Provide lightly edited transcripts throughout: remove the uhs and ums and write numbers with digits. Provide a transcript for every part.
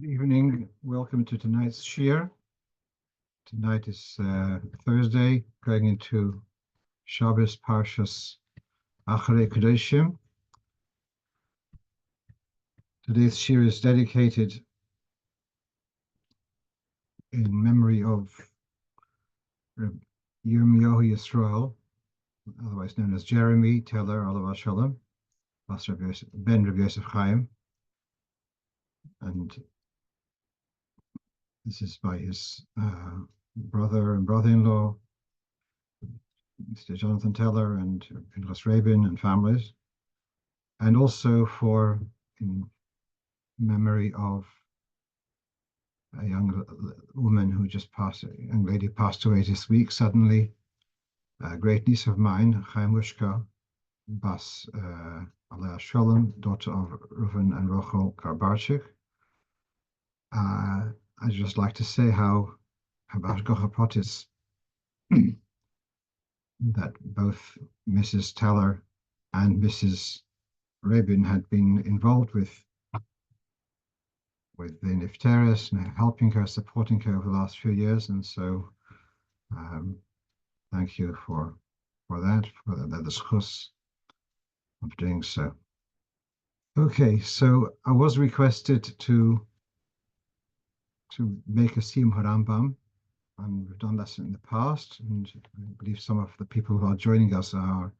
Good evening. Welcome to tonight's Shiur. Tonight is Thursday, going into Shabbos Parshas Acharei-Kedoshim. Today's Shiur is dedicated in memory of Yirmiyahu Yisrael, otherwise known as Jeremy Teller, Olav Shalom, Ben Rabbi Yosef Chaim, and this is by his brother and brother-in-law, Mr. Jonathan Teller and Pinchas Rabin and families, and also in memory of a young woman who just passed, a young lady passed away this week suddenly, a great niece of mine, Chaimushka Bas Alea Sholem, daughter of Reuven and Rachel Karbarchik. I'd just like to say how Hashgacha Pratis that both Mrs. Teller and Mrs. Rabin had been involved with the Nifteris and helping her, supporting her over the last few years. And so thank you for that, for the schus of doing so. Okay, so I was requested to make a Siyum Rambam, and we've done that in the past, and I believe some of the people who are joining us are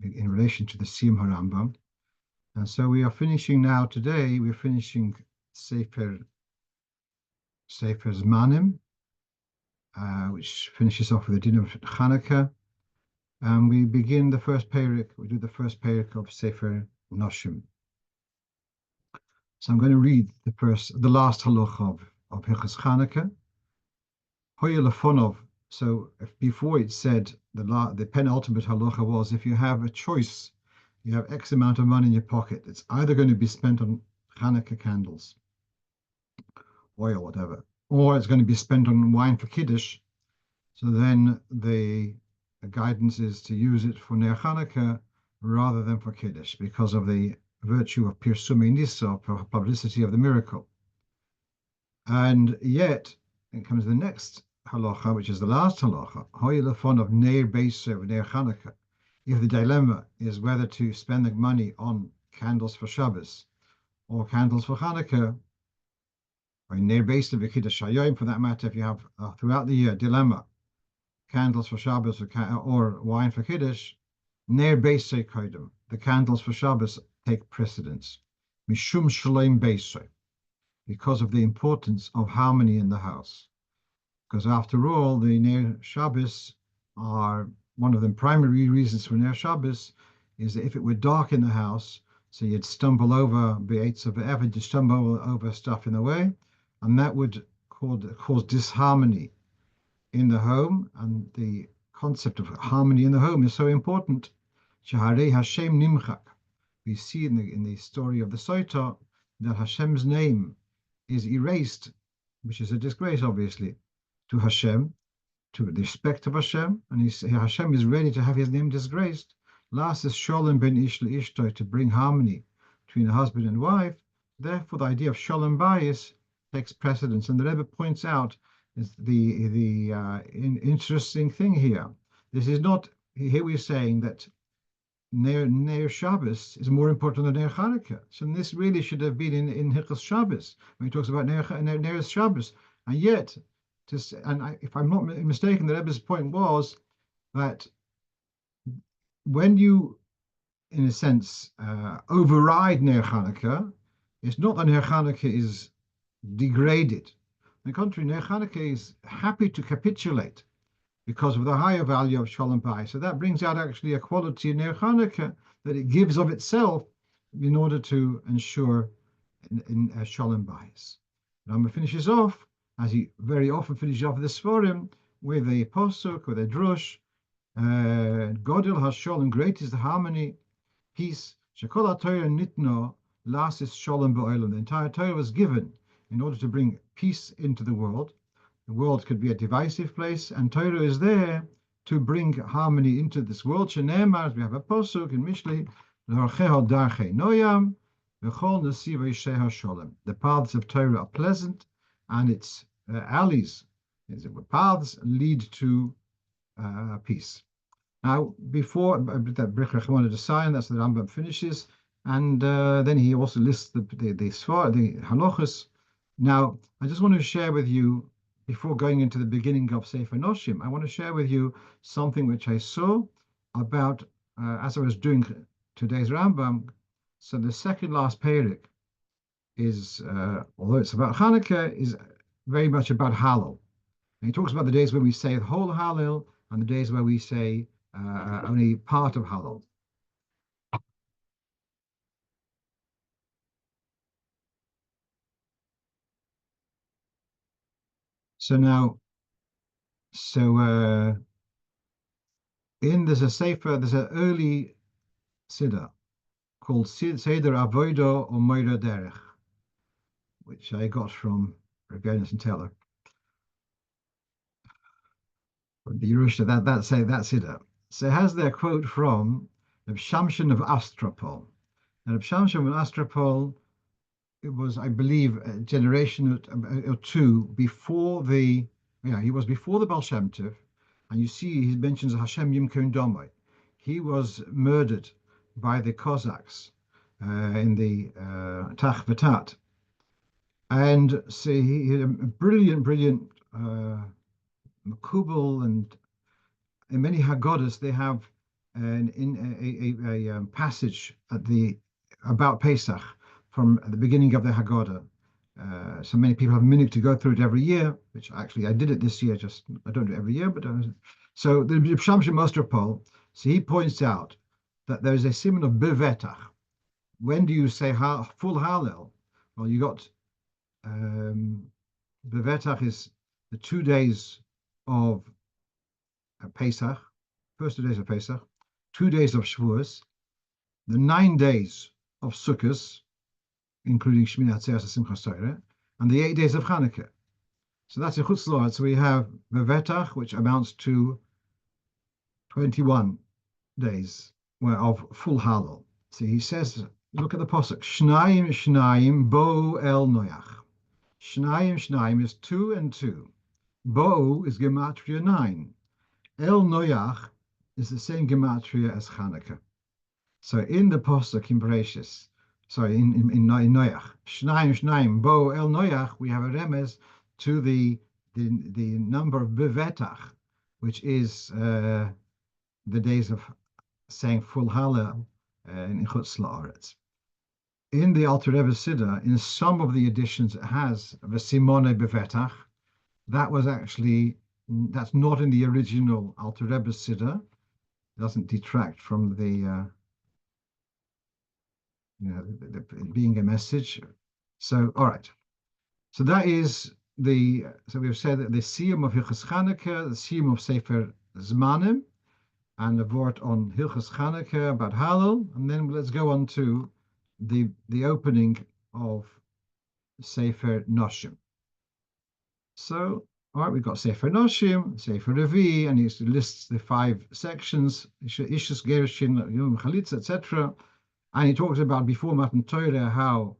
in relation to the Siyum Rambam. And so we are finishing now today, we're finishing Sefer Zmanim, which finishes off with the din of Chanukah, and we begin the first parak, we do the first parak of Sefer Noshim. So I'm going to read the last halacha of Hilchos Chanukah. So before it said the penultimate halacha was, if you have a choice, you have X amount of money in your pocket, it's either going to be spent on Chanukah candles, oil, whatever, or it's going to be spent on wine for Kiddush. So then the guidance is to use it for Ner Chanukah rather than for Kiddush, because of the virtue of Pirsumei Nisa, publicity of the miracle. And yet, it comes the next halacha, which is the last halacha, Hoylefon of Ner Beiser, Ner Chanukah. If the dilemma is whether to spend the money on candles for Shabbos or candles for Chanukah, or Ner Beiser v'Kiddush Hayom, for that matter, if you have throughout the year dilemma, candles for Shabbos or wine for Kiddush, Ner Beiser Kodem, the candles for Shabbos take precedence. Mishum Shalom Beiser, because of the importance of harmony in the house. Because after all, the Ner Shabbos are one of the primary reasons for Ner Shabbos is that if it were dark in the house, so you'd stumble over be'etz of Eved, you stumble over stuff in the way, and that would cause disharmony in the home. And the concept of harmony in the home is so important. Shaharei Hashem Nimchak. We see in the story of the Soita that Hashem's name is erased, which is a disgrace, obviously, to Hashem, to the respect of Hashem, and Hashem is ready to have his name disgraced. Last is Sholem ben Ish le'ishto, to bring harmony between a husband and wife. Therefore, the idea of Sholem Bayis takes precedence, and the Rebbe points out is the interesting thing here. This is not, here we're saying that Ner Shabbos is more important than Ner Chanukah. So this really should have been in Hilchos Shabbos when he talks about Ner Shabbos. And yet, if I'm not mistaken, the Rebbe's point was that when you, in a sense, override Ner Chanukah, it's not that Ner Chanukah is degraded. On the contrary, Ner Chanukah is happy to capitulate because of the higher value of Shalom Bayis. So that brings out actually a quality in Ner Chanukah that it gives of itself in order to ensure in Shalom Bayis. Rambam finishes off, as he very often finishes off the Sforim, with a posuk, with a drush, Godel HaSholem, great is the harmony, peace, Shekol HaTorah Nitno, las is Sholem Ba'olam. The entire Torah was given in order to bring peace into the world. The world could be a divisive place, and Torah is there to bring harmony into this world. Shene'emar, we have a posuk in Mishlei, L'orcheho darchei noyam, The paths of Torah are pleasant, and its alleys, its paths lead to peace. Now, before that, Brichach wanted to sign, that's the Rambam finishes, and then he also lists the halachos. Now, I just want to share with you, before going into the beginning of Sefer Noshim, I want to share with you something which I saw about, as I was doing today's Rambam. So the second last parak is, although it's about Hanukkah, is very much about Hallel. And he talks about the days where we say the whole Hallel and the days where we say only part of Hallel. So now, there's a sefer, there's an early siddur called Seder Avodah or Moira Derech, which I got from Rabbeinu and Teller, from the Yerusha, that siddur. So it has their quote from Reb Shamshon of Astropol. And Reb Shamshon of Astropol, it was, I believe, a generation or two before he was before the Baal Shem Tov, and you see he mentions Hashem Yimkon Domai. He was murdered by the Cossacks in the Tach V'Tat, and so he had a brilliant Makubal, and in many Haggadahs they have a passage about Pesach from the beginning of the Haggadah. So many people have a minute to go through it every year, which actually I did it this year. Just I don't do it every year, but so the Shamshon Mostropol. So he points out that there is a simon of bevetach. When do you say full Hallel? Well, you got bevetach is the 2 days of Pesach, first 2 days of Pesach, 2 days of Shavuos, the 9 days of Sukkot, including Shmini Atzeres and Simchas Torah, and the 8 days of Hanukkah. So that's a Chutz La'aretz. So we have Bevetach, which amounts to 21 days of full Hallel. So he says, look at the Pasuk, Shnayim Shnayim Bo El Noach. Shnayim Shnayim is 2 and 2. Bo is Gematria 9. El Noach is the same Gematria as Hanukkah. So in the Pasuk in Bereshis, sorry, in Noach, Shnayim Shnayim Bo El Noach, we have a remez to the number of Bevetach, which is the days of saying full Hallel in Chutz La'aretz. In the Alter Rebbe Siddur, in some of the editions, it has V'simone Bevetach. That's not in the original Alter Rebbe Siddur. It doesn't detract from the being a message. So, all right. So that is so we've said that the Siyum of Hilchos Chanukah, the Siyum of Sefer Zmanim, and the word on Hilchos Chanukah about Hallel, and then let's go on to the opening of Sefer Noshim. So, all right, we've got Sefer Noshim, Sefer Revi, and he lists the 5 sections, Ishus, Gerushin, Yom Chalitza, etc. And he talks about before Matan Torah how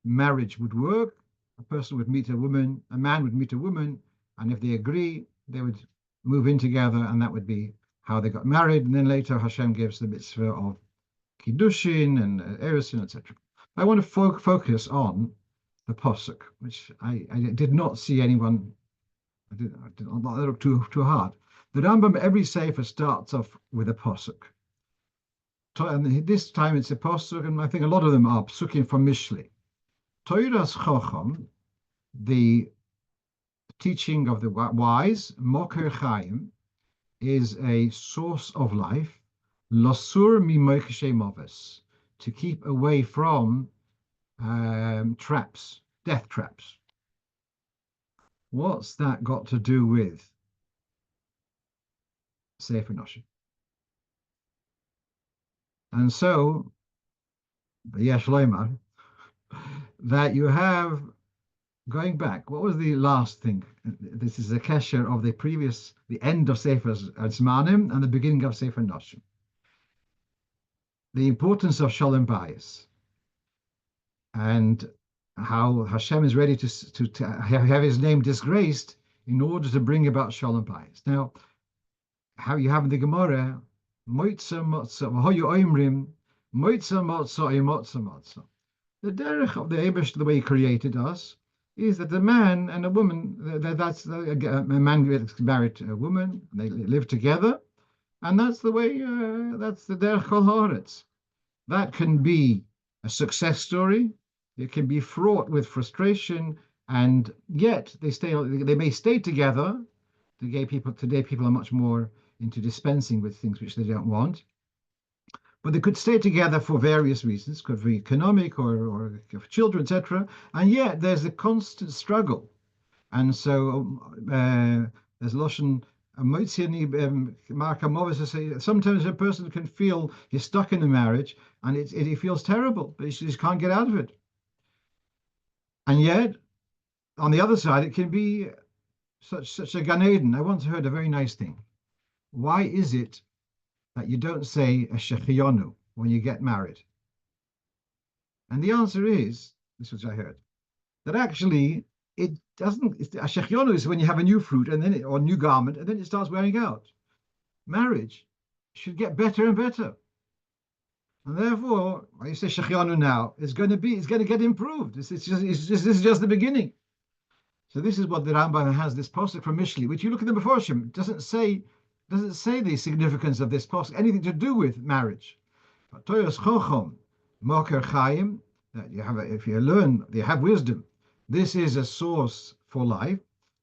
marriage would work. A person would meet a woman, a man would meet a woman, and if they agree, they would move in together, and that would be how they got married. And then later Hashem gives the mitzvah of Kiddushin and Erusin, etc. I want to focus on the Pasuk, which I did not see anyone, I did not look too hard. The Rambam, every Sefer starts off with a Pasuk. And this time it's a Pasuk, and I think a lot of them are Psukim from Mishli. Torah's Chacham, the teaching of the wise, Moker Chaim, is a source of life, Lasur mimoikashe moves, to keep away from traps, death traps. What's that got to do with Sefer Noshim? And so, Yesh Loimar, that you have, going back, what was the last thing? This is a kesher of the end of Sefer Zmanim and the beginning of Sefer Noshim. The importance of Shalom Bayis. and how Hashem is ready to have his name disgraced in order to bring about Shalom Bayis. Now, how you have in the Gemara, Moitza Motza, V'hoyu Oimrim, Moitza Motza, Motza Motza. The derech of the Eibush, the way he created us, is that a man and a woman, that's a man gets married to a woman, they live together, and that's the way, that's the derech kol haaretz. That can be a success story. It can be fraught with frustration, and yet they may stay together. Today people are much more into dispensing with things which they don't want. But they could stay together for various reasons, could be economic or for children, etc. And yet there's a constant struggle. And so there's Loshen sometimes a person can feel he's stuck in a marriage and he feels terrible, but he just can't get out of it. And yet, on the other side, it can be such a Gan Eden. I once heard a very nice thing. Why is it that you don't say a shechionu when you get married? And the answer is, this was I heard, that actually it doesn't. A shechionu is when you have a new fruit or new garment, and then it starts wearing out. Marriage should get better and better. And therefore, when you say shechionu now, it's going to get improved. This is just the beginning. So this is what the Rambam has, this posuk from Mishli, which you look at the Meforshim, doesn't say the significance of this posuk, anything to do with marriage. But Toyos Chochom, Moker Chaim, that if you learn, you have wisdom. This is a source for life.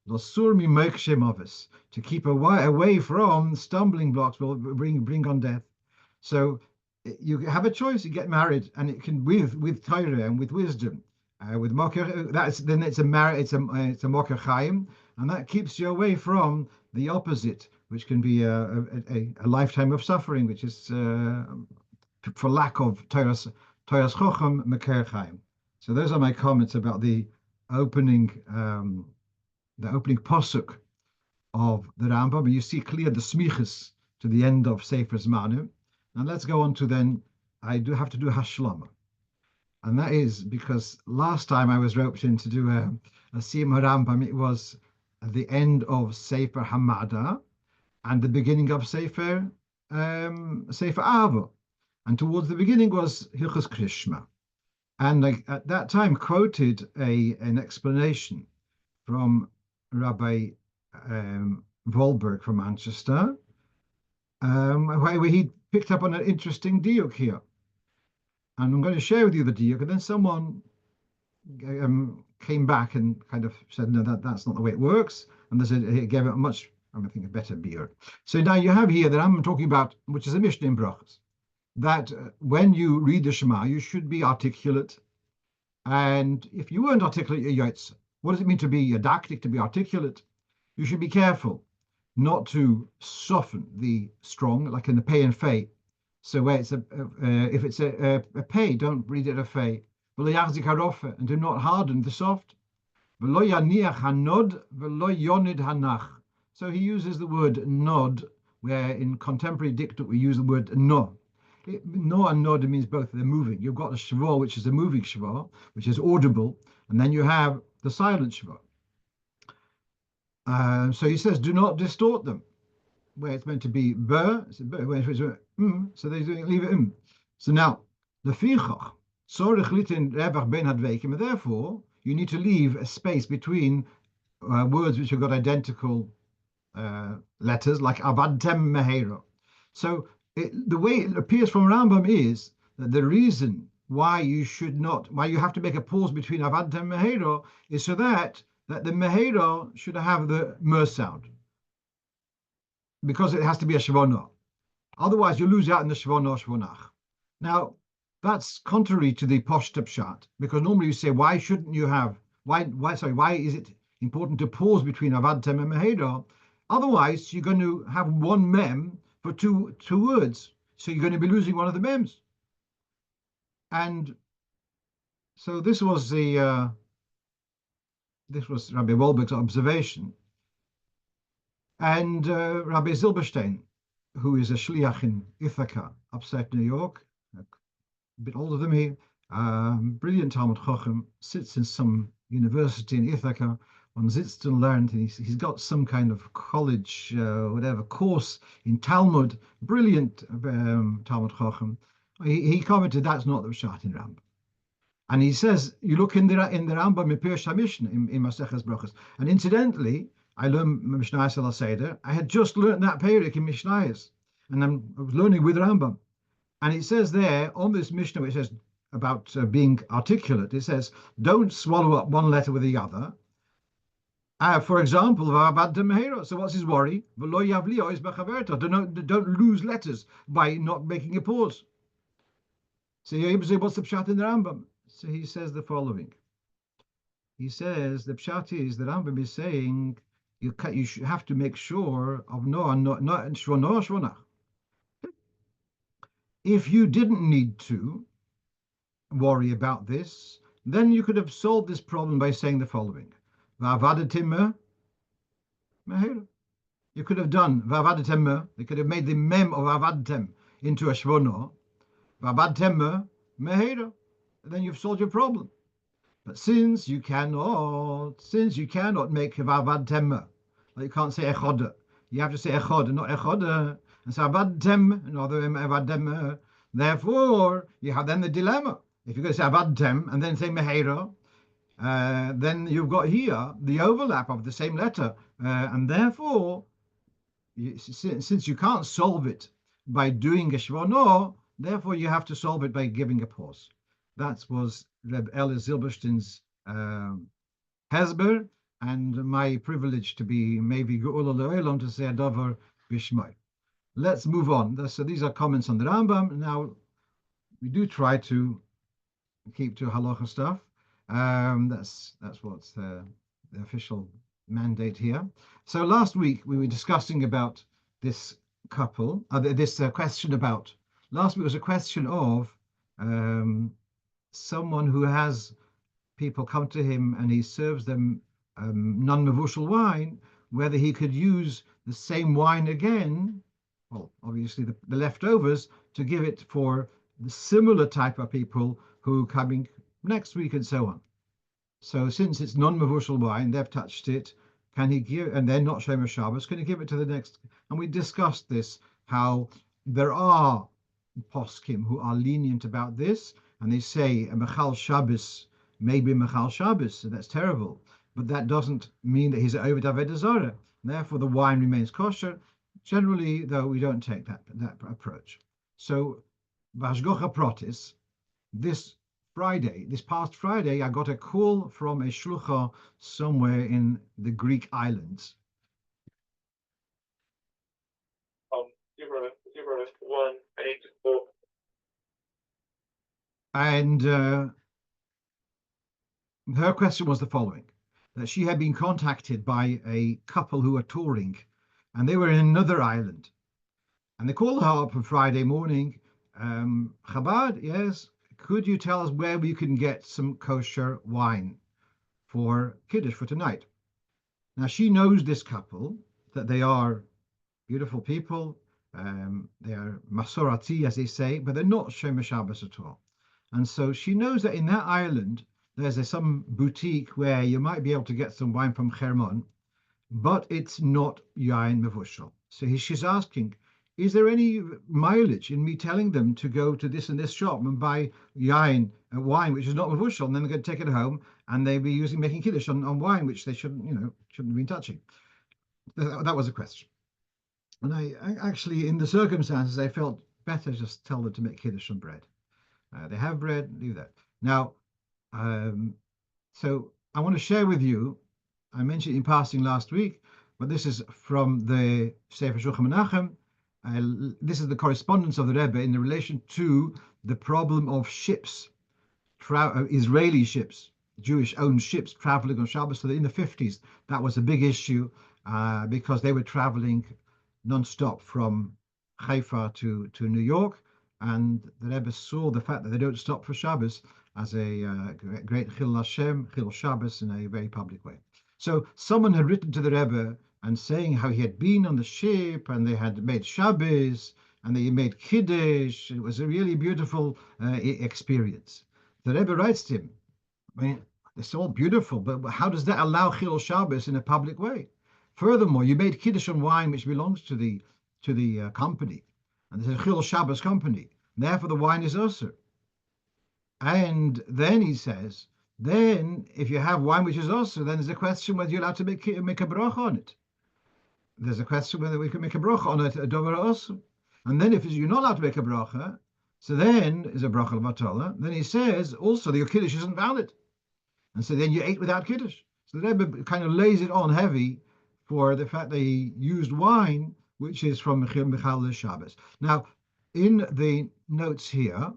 Losur mi mokshe movis, to keep away from stumbling blocks will bring on death. So you have a choice. You get married, and it can with Torah and with wisdom, with moker. Then it's a moker chaim, and that keeps you away from the opposite, which can be a lifetime of suffering, which is for lack of Torah's chochem moker chaim. So those are my comments about the opening posuk of the Rambam. But you see clear the smichas to the end of Sefer Zmanim. And let's go on to then, I do have to do hashlama. And that is because last time I was roped in to do a Siyum Rambam, it was at the end of Sefer haMada and the beginning of Sefer Ava. And towards the beginning was Hilchos Krishma. And I, at that time, quoted an explanation from Rabbi Volberg from Manchester, where he picked up on an interesting diuk here. And I'm going to share with you the diuk, and then someone came back and kind of said, no, that's not the way it works. And he gave it I think, a better beer. So now you have here that I'm talking about, which is a Mishnah in Brachos, that when you read the Shema, you should be articulate. And if you weren't articulate, you're yotze. What does it mean to be didactic, to be articulate? You should be careful not to soften the strong, like in the pay and fay. So where it's if it's a pay, don't read it a fay. And do not harden the soft. So he uses the word nod, where in contemporary dictum we use the word no. No and nod means both. They're moving. You've got the shva, which is a moving shva, which is audible, and then you have the silent shva. So he says, do not distort them. Where it's meant to be ber, so they leave it So now, the fichach, sorech litin revach ben hadvekim, therefore, you need to leave a space between words which have got identical letters, like avadtem mehero. So the way it appears from Rambam is that the reason why you have to make a pause between avadtem and mehero is so that the mehero should have the mer sound, because it has to be a shvono. Otherwise, you lose out in the shvono shvonach. Now, that's contrary to the poshta pshat, because normally you say, why is it important to pause between avadtem and mehero? Otherwise, you're going to have one mem for two words, so you're going to be losing one of the mems. And so this was Rabbi Wolberg's observation. And Rabbi Zilberstein, who is a shliach in Ithaca, upstate New York, a bit older than me, Brilliant Talmud Chochem, sits in some university in Ithaca and sits and learns. And he's got some kind of college, whatever, course in Talmud. Brilliant Talmud Chochem. He commented that's not the Pshat in Rambam. And he says, you look in the Rambam in Pirush HaMishnah in Maseches Brachos. And incidentally, I learned Mishnayos Al Seder. I had just learned that Perek in Mishnayos, and I was learning with Rambam. And it says there on this Mishnah, which says about being articulate, it says, don't swallow up one letter with the other. For example, so what's his worry? Don't lose letters by not making a pause. So you say, what's the pshat in the Rambam? So he says the following. He says the pshat is the Rambam is saying you have to make sure of no. If you didn't need to worry about this, then you could have solved this problem by saying the following. You could have done va'avadetem. They could have made the mem of avadtem into a shvono. Va'avadtem mehera. Then you've solved your problem. But since you cannot make va'avadtem, like you can't say echoda. You have to say echod, not echoda. And so avadtem, another avadtem. Therefore, you have then the dilemma. If you're going to say avadtem and then say mehera, then you've got here the overlap of the same letter, and therefore, since you can't solve it by doing a shvono, therefore you have to solve it by giving a pause. That was Reb Eli Zilberstein's hesber, and my privilege to be maybe geula le'olam to say a davar bishmai. Let's move on. So these are comments on the Rambam. Now we do try to keep to halacha stuff. That's what's the official mandate here. So last week we were discussing about this couple, this question about, last week was a question of someone who has people come to him and he serves them non-mevushal wine, whether he could use the same wine again, well, obviously the leftovers, to give it for the similar type of people who are coming next week and so on. So since it's non-mevushal wine, they've touched it, can he give, and they're not Shomer Shabbos, can he give it to the next? And we discussed this, how there are poskim who are lenient about this, and they say a mechal Shabbos may be mechal Shabbos, so that's terrible. But that doesn't mean that he's an oved avodah zarah. Therefore, the wine remains kosher. Generally, though, we don't take that approach. So, Vashgocha Protis, this past Friday, I got a call from a shlucha somewhere in the Greek islands. 184. And her question was the following, that she had been contacted by a couple who were touring, and they were in another island. And they called her up on Friday morning, Chabad, yes, could you tell us where we can get some kosher wine for Kiddush for tonight? Now, she knows this couple, that they are beautiful people. They are Masorati, as they say, but they're not Shomer Shabbos at all. And so she knows that in that island, there's some boutique where you might be able to get some wine from Hermon, but it's not yain mevushal. So she's asking, is there any mileage in me telling them to go to this and this shop and buy yain, wine which is not mevushal, and then they're going to take it home and they'll be making kiddush on wine which they shouldn't have been touching? That was a question. And I actually, in the circumstances, I felt better just tell them to make kiddush on bread. They have bread, leave that. Now, so I want to share with you, I mentioned in passing last week, but this is from the Sefer Shulchan Menachem. This is the correspondence of the Rebbe in relation to the problem of ships, Israeli ships, Jewish-owned ships traveling on Shabbos. So in the 50s, that was a big issue because they were traveling non-stop from Haifa to New York, and the Rebbe saw the fact that they don't stop for Shabbos as a great Chil Hashem, Chil Shabbos in a very public way. So someone had written to the Rebbe and saying how he had been on the ship and they had made Shabbos and they made Kiddush. It was a really beautiful experience. The Rebbe writes to him, I mean, it's all beautiful, but how does that allow Chilul Shabbos in a public way? Furthermore, you made Kiddush on wine which belongs to the company, and there's a Chilul Shabbos company. Therefore, the wine is usher. And then he says, then if you have wine which is usher, then there's a question whether you're allowed to make a bracha on it. There's a question whether we can make a bracha on it, a dover usher. And then if you're not allowed to make a bracha, so then is a bracha l'vatala. Then he says also that your Kiddush isn't valid. And so then you ate without Kiddush. So the Rebbe kind of lays it on heavy for the fact that he used wine, which is from Mechal Shabbos. Now, in the notes here,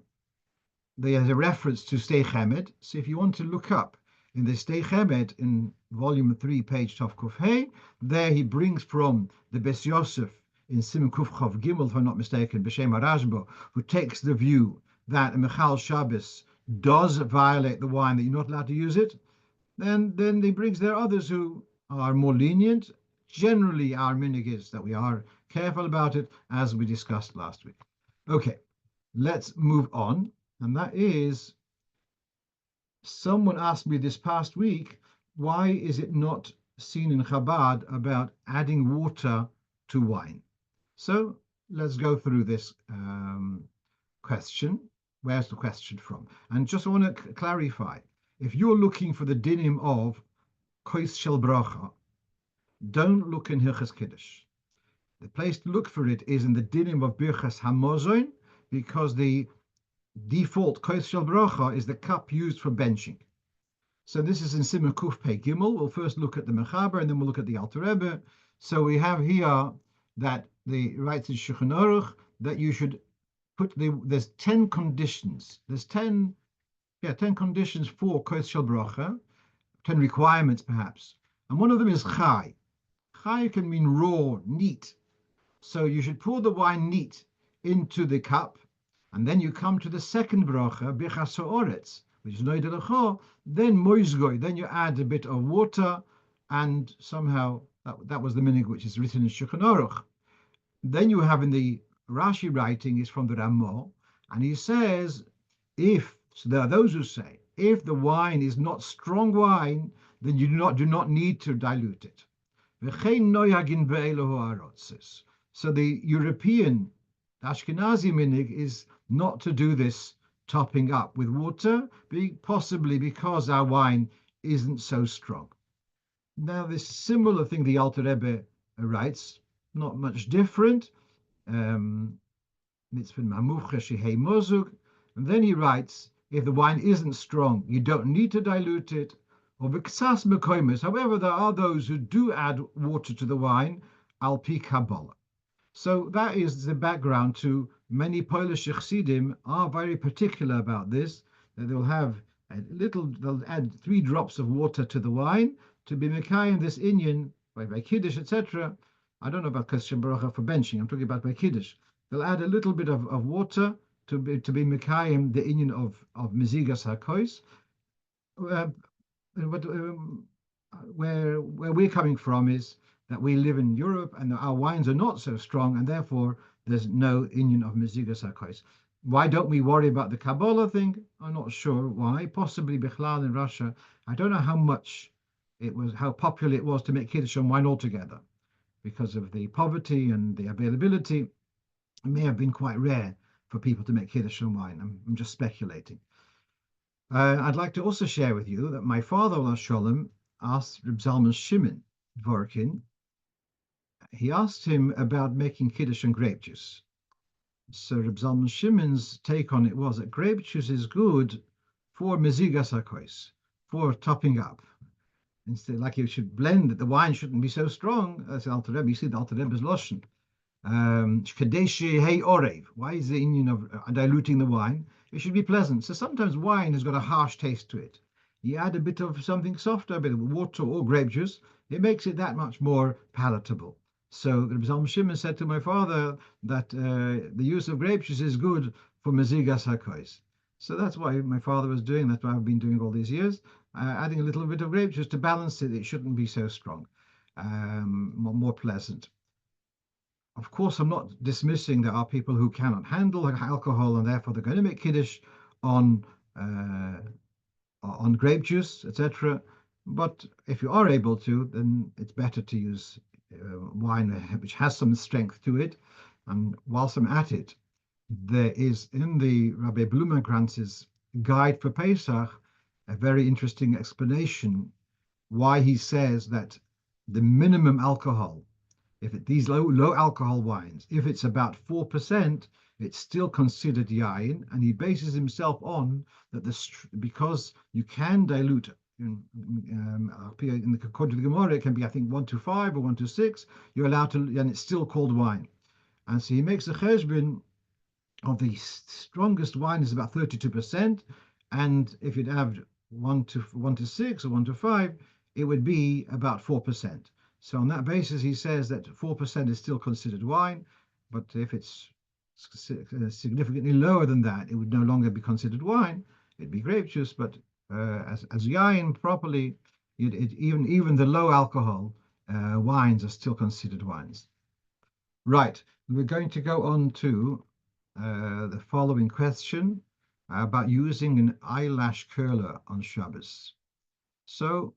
there's a reference to Stei Chemed. So if you want to look up in the Stei Chemed in volume 3, page Tov Kuf Hey, there he brings from the Bes Yosef in Siman Kuf Chav Gimel, if I'm not mistaken, B'Shem Arashbo, who takes the view that a Mechal Shabbos does violate the wine, that you're not allowed to use it. Then he brings there others who are more lenient. Generally, our minig is that we are careful about it, as we discussed last week. Okay, let's move on. And that is, someone asked me this past week, why is it not seen in Chabad about adding water to wine? So let's go through this question. Where's the question from? And just want to clarify, if you're looking for the dinim of kois shel bracha, don't look in Hilchas Kiddush. The place to look for it is in the dinim of birchas hamazon, because the default kois shel bracha is the cup used for benching. So this is in Siman Kuf Pei Gimel. We'll first look at the Mechaber and then we'll look at the Alter Rebbe. So we have here that the writes in Shulchan Aruch that you should put there's 10 conditions. There's 10 conditions for kois shel bracha, 10 requirements perhaps. And one of them is chai. Chai can mean raw, neat. So you should pour the wine neat into the cup, and then you come to the second bracha, bichas ha'oretz, which is noid lecho, then moizgoi, then you add a bit of water, and somehow that was the minig which is written in Shulchan Aruch. Then you have in the Rashi writing is from the Rambam, and he says, so there are those who say, if the wine is not strong wine, then you do not need to dilute it. So the European Ashkenazi minig is not to do this topping up with water, possibly because our wine isn't so strong. Now, this similar thing the Alter Rebbe writes, not much different. And then he writes, if the wine isn't strong, you don't need to dilute it. However, there are those who do add water to the wine, al pi Kabbalah. So that is the background to many Polish Chassidim are very particular about this. That they'll add 3 drops of water to the wine to be mekayim this inyan by Kiddush, etc. I don't know about kosher bracha for benching. I'm talking about by Kiddush. They'll add a little bit of water to be mekayim the inyan of mezigas hakois. But where we're coming from is that we live in Europe and our wines are not so strong, and therefore there's no inyan of mezigas hakois. Why don't we worry about the Kabbalah thing? I'm not sure why. Possibly Bichlal in Russia. I don't know how popular it was to make Kiddush on wine altogether, because of the poverty and the availability. It may have been quite rare for people to make Kiddush on wine. I'm just speculating. I'd like to also share with you that my father, Sholem, asked Reb Zalman Shimon Dvorkin. He asked him about making Kiddush on grape juice. So Reb Zalman Shimon's take on it was that grape juice is good for mezigas hakois, for topping up. Instead, like you should blend it, the wine shouldn't be so strong. That's Alter Rebbe. You see the Alter Rebbe's Loshen. Hey orev. Why is the inyan of diluting the wine? It should be pleasant. So sometimes wine has got a harsh taste to it. You add a bit of something softer, a bit of water or grape juice, it makes it that much more palatable. So Reb Zalman Shimon said to my father that the use of grape juice is good for mezigas hakois. So that's why my father was doing. That's why I've been doing all these years, adding a little bit of grape juice to balance it. It shouldn't be so strong, more pleasant. Of course, I'm not dismissing there are people who cannot handle alcohol and therefore they're going to make Kiddush on on grape juice, etc. But if you are able to, then it's better to use wine which has some strength to it. And whilst I'm at it, there is in the Rabbi Blumenkrantz's Guide for Pesach a very interesting explanation why he says that the minimum alcohol, these low alcohol wines, if it's about 4%, it's still considered yain, and he bases himself on that because you can dilute in the according to the Gemara, it can be I think 1 to 5 or 1 to 6. You're allowed to, and it's still called wine. And so he makes a cheshbon of the strongest wine is about 32%, and if you'd have 1 to 6 or 1 to 5, it would be about 4%. So on that basis, he says that 4% is still considered wine, but if it's significantly lower than that, it would no longer be considered wine. It'd be grape juice, but as yain properly, even the low alcohol wines are still considered wines. Right, we're going to go on to the following question about using an eyelash curler on Shabbos. So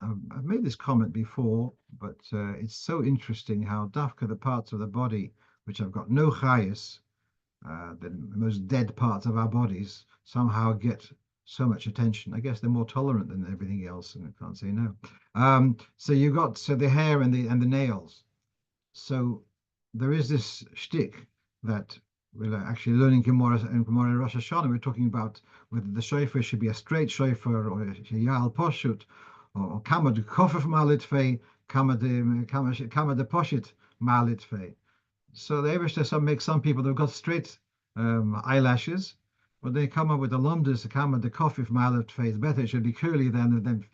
I've made this comment before, but it's so interesting how dafka the parts of the body which have got no chayas, the most dead parts of our bodies, somehow get so much attention. I guess they're more tolerant than everything else, and I can't say no. So you've got the hair and the nails. So there is this shtick that we're actually learning Gemara in Rosh Hashanah. We're talking about whether the shofar should be a straight shofar or a yal poshut, or kama de kofef malitfei, kama de poshit malitfei. So the Eibishter makes some people they've got straight eyelashes, but they come up with the lumdas, kama de kofef malitfei. It's better; it should be curly than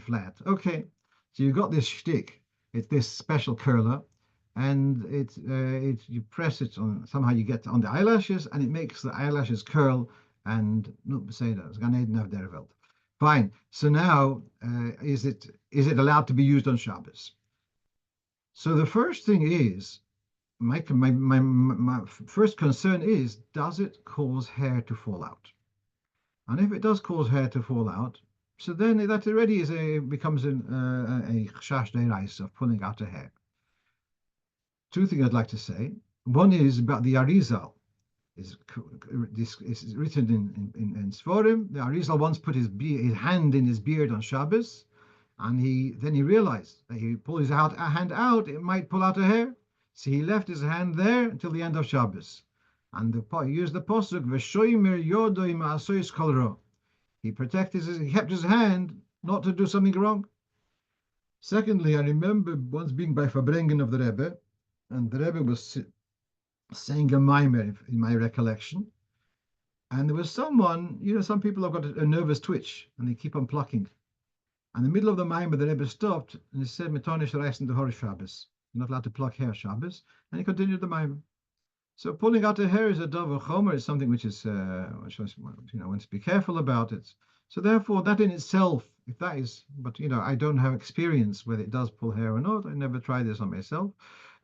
flat. Okay, so you've got this shtick. It's this special curler, and you press it on, somehow you get on the eyelashes, and it makes the eyelashes curl and no say that Gan Eden have their welt. Fine. So now is it allowed to be used on Shabbos? So the first thing is my first concern is, does it cause hair to fall out? And if it does cause hair to fall out, so then that already becomes a chash derais of pulling out a hair. Two things I'd like to say. One is about the Arizal. Is written in Sforim. The Arizal once put his hand in his beard on Shabbos, and then he realized that he pulled his hand out, it might pull out a hair. So he left his hand there until the end of Shabbos. And he used the posuk, Shomer Shabbos. He kept his hand not to do something wrong. Secondly, I remember once being by Farbrengen of the Rebbe, and the Rebbe was saying a maimer in my recollection, and there was someone, some people have got a nervous twitch and they keep on plucking. And in the middle of the maimer, the Rebbe stopped and he said, "Metonish reisen to Horish Shabbos. You're not allowed to pluck hair Shabbos," and he continued the maimer. So pulling out a hair is a dove chomer, is something which is one to be careful about it. So therefore, that in itself, if that is, but I don't have experience whether it does pull hair or not. I never tried this on myself.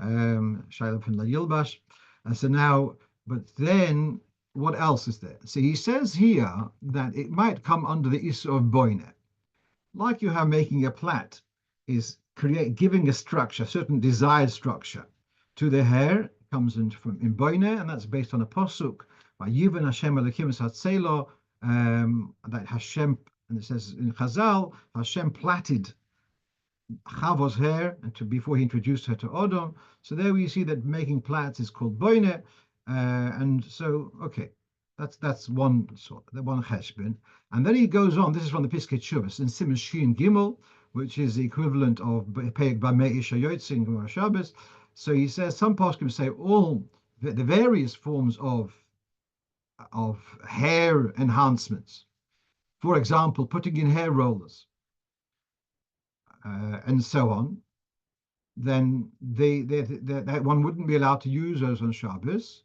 Shaila from La Yilbash. And so now, but then what else is there? So he says here that it might come under the issue of boine. Like you have making a plait is giving a structure, a certain desired structure to the hair, comes in boine, and that's based on a posuk by Yivan Hashem Elokim Satzelo, that Hashem, and it says in Chazal, Hashem plaited Chava's hair before he introduced her to Odom. So there we see that making plaits is called boine, and so okay, that's one sort, the one cheshbon. And then he goes on. This is from the Piskei Teshuvos in Siman Shin Gimel, which is the equivalent of Peik Bamei Isha Yotzi in Shomer Shabbos. So he says some poskim say all the various forms of hair enhancements. For example, putting in hair rollers. And so on, then that one wouldn't be allowed to use those on Shabbos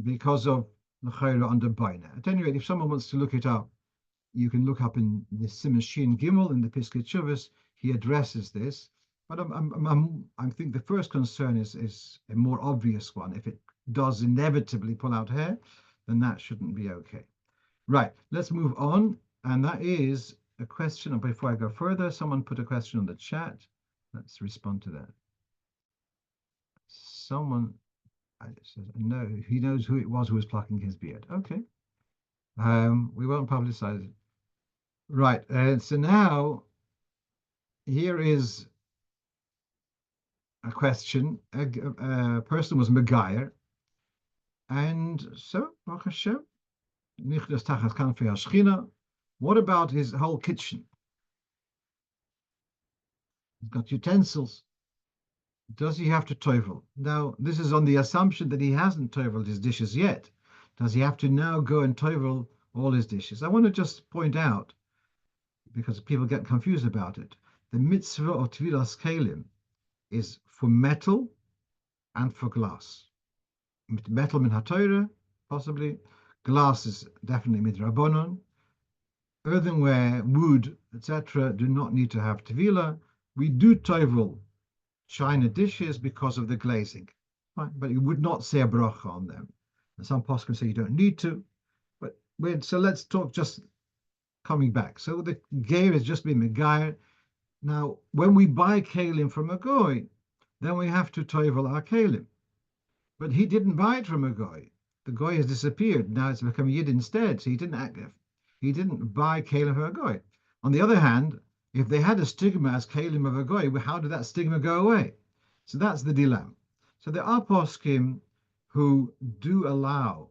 because of the chayra under baina. At any rate, if someone wants to look it up, you can look up in the Siman Shin Gimel in the Piskei Teshuvos. He addresses this, but I think the first concern is a more obvious one. If it does inevitably pull out hair, then that shouldn't be okay. Right, let's move on. And that is a question. Before I go further, someone put a question on the chat. Let's respond to that. Someone says, no, he knows who it was who was plucking his beard. Okay. We won't publicize it. Right. So now here is a question. A person was Megayer. And so, Baruch Hashem, Nichnas Tachas Kanfei HaShechina. What about his whole kitchen? He's got utensils. Does he have to tovel? Now, this is on the assumption that he hasn't toveled his dishes yet. Does he have to now go and tovel all his dishes? I want to just point out, because people get confused about it, the mitzvah of Tvilas Kelim is for metal and for glass. Metal min haTorah, possibly. Glass is definitely midrabanon. Earthenware, wood, etc., do not need to have tevila. We do tovel china dishes because of the glazing, right? But you would not say a bracha on them. And some poskim say you don't need to. But so let's talk just coming back. So the geir has just been megayer. Now, when we buy kalim from a goy, then we have to tovel our kalim. But he didn't buy it from a goy. The goy has disappeared. Now it's become yid instead. So he didn't buy kalim from a goy. On the other hand, if they had a stigma as kalim of a goy, how did that stigma go away? So that's the dilemma. So there are poskim who do allow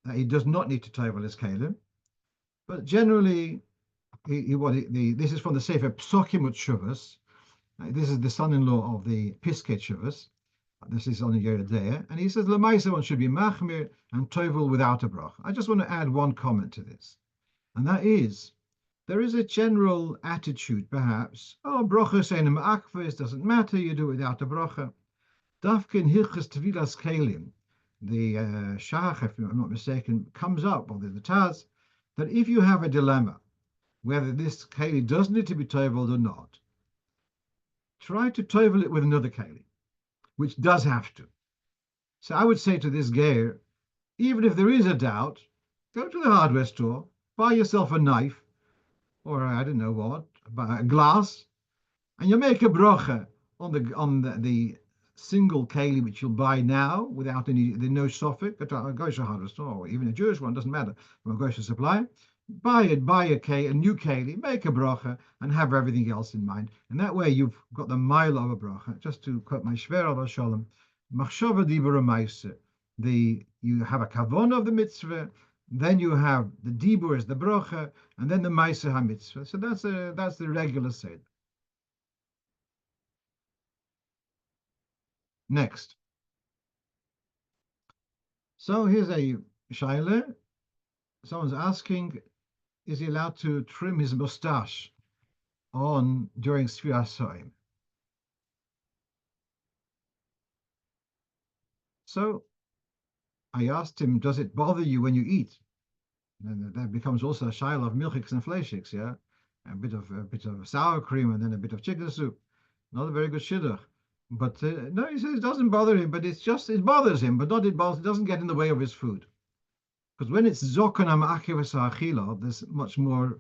that he does not need to tovel his kalim, but generally, this is from the Sefer Psokim Utshuvas. This is the son-in-law of the Piskei Shuvas. This is on the Yeridea, and he says Lamaisa one should be machmir and tovel without a brach. I just want to add one comment to this, and that is there is a general attitude, perhaps, brachas einem akvis doesn't matter, you do it without a bracha. Dafkin hilchas tevilas kelim, the Shach, if I'm not mistaken, comes up, or the Taz, that if you have a dilemma whether this keli does need to be toveled or not, try to tovel it with another keli, which does have to. So I would say to this geir, even if there is a doubt, go to the hardware store, buy yourself a knife, or I don't know what, a glass, and you'll make a bracha on the single keli which you'll buy now without the no suffix at a kosher hardware store, or even a Jewish one, doesn't matter, from a kosher supplier. Buy a new keli, make a bracha, and have everything else in mind. And that way you've got the mile of a bracha. Just to quote my Shver of Shalom, machshava dibur ma'aseh. You have a kavon of the mitzvah, then you have the dibur as the bracha, and then the ma'aseh ha-mitzvah. So that's the regular seder. Next. So here's a shaila. Someone's asking, is he allowed to trim his mustache during Sfiras Soim? So I asked him, does it bother you when you eat? And that becomes also a shaila of milchiks and fleishiks, yeah? A bit of sour cream and then a bit of chicken soup. Not a very good shidduch. But no, he says it doesn't bother him, but it bothers him, but it doesn't get in the way of his food. Because when it's zokon ha'ma'akev ha'achila, there's much more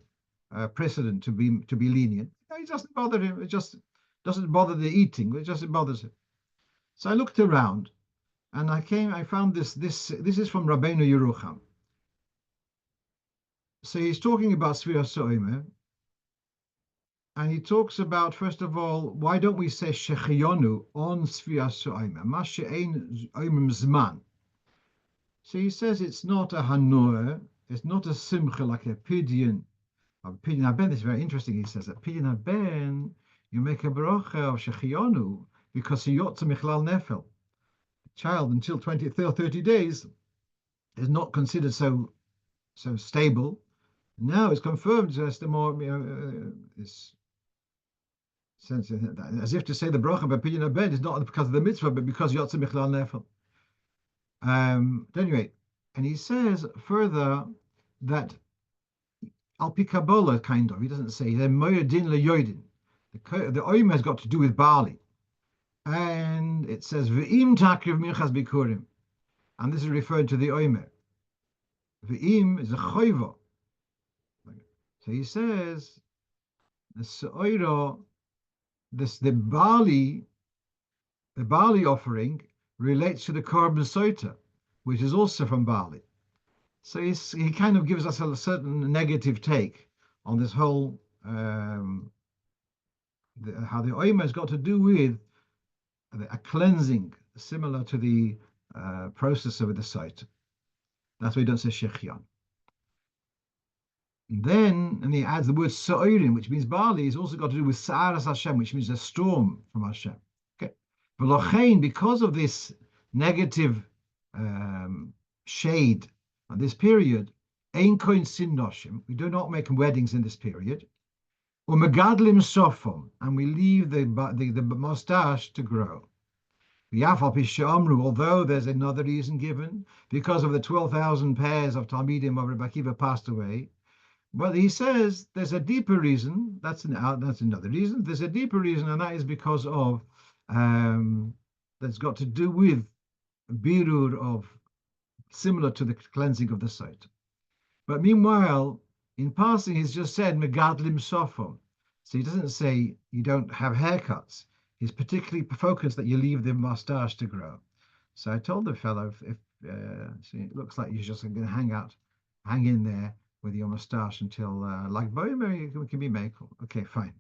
precedent to be lenient. It doesn't bother him. It just doesn't bother the eating. It bothers him. So I looked around, and I found this. This is from Rabbeinu Yerucham. So he's talking about Sfiras Soimer, and he talks about, first of all, why don't we say Shechiyonu on Sfiras Soimer? Ma she'ein oimim zman. So he says it's not a hanor, it's not a simcha like a pidyon. A pidyon haben is very interesting. He says that pidyon haben, you make a bracha of Shechiyonu because he yotza michlal nefel. Child until 30 days is not considered so stable. Now it's confirmed as the more this sense as if to say the bracha by pidyon haben is not because of the mitzvah, but because yotza michlal nefel. Anyway, and he says further that al pi Kabbalah, kind of, he doesn't say the moyedin leyoidin. The oim has got to do with barley, and it says v'im takriv minchas bikurim, and this is referred to the oimer. V'im is a choiva. So he says, the se'ira, the barley offering relates to the korban soita, which is also from barley. So he kind of gives us a certain negative take on this whole how the oima has got to do with a cleansing similar to the process of the site. That's why he don't say shechian. And he adds the word so'irim, which means barley. He's also got to do with sa'aras Hashem, which means a storm from Hashem. Okay, but because of this negative shade at this period, ein koin sin noshim. We do not make weddings in this period. Or megadlim sofom, and we leave the mustache to grow. Although there's another reason given, because of the 12,000 pairs of Talmidim of Rebbe Akiva passed away. But he says there's a deeper reason. That's another reason. There's a deeper reason, and that is because of that's got to do with birur of similar to the cleansing of the site. But meanwhile, in passing, he's just said megadlim sofom. So he doesn't say you don't have haircuts. He's particularly focused that you leave the mustache to grow. So I told the fellow, if see, it looks like you're just going to hang in there with your mustache until like it can be makel. Okay, fine.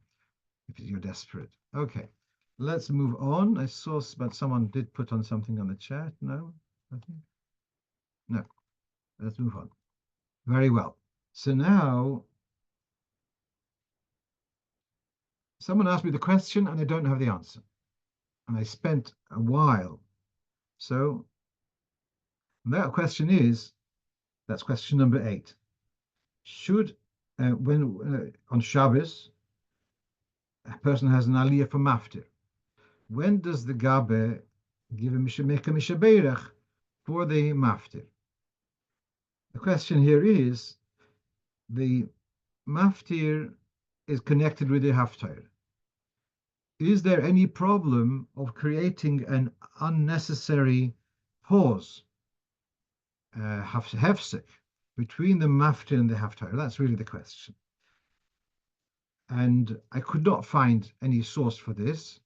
If you're desperate. Okay, let's move on. I saw, but someone did put on something on the chat. No, I think no. Let's move on. Very well. So now, someone asked me the question and I don't have the answer. And I spent a while. So that question that's question number 8. Should, when on Shabbos, a person has an aliyah for maftir, when does the gabe make a mishabeirach for the maftir? The question here is, the maftir is connected with the haftarah. Is there any problem of creating an unnecessary pause, hefsek, between the maftir and the haftarah? That's really the question. And I could not find any source for this.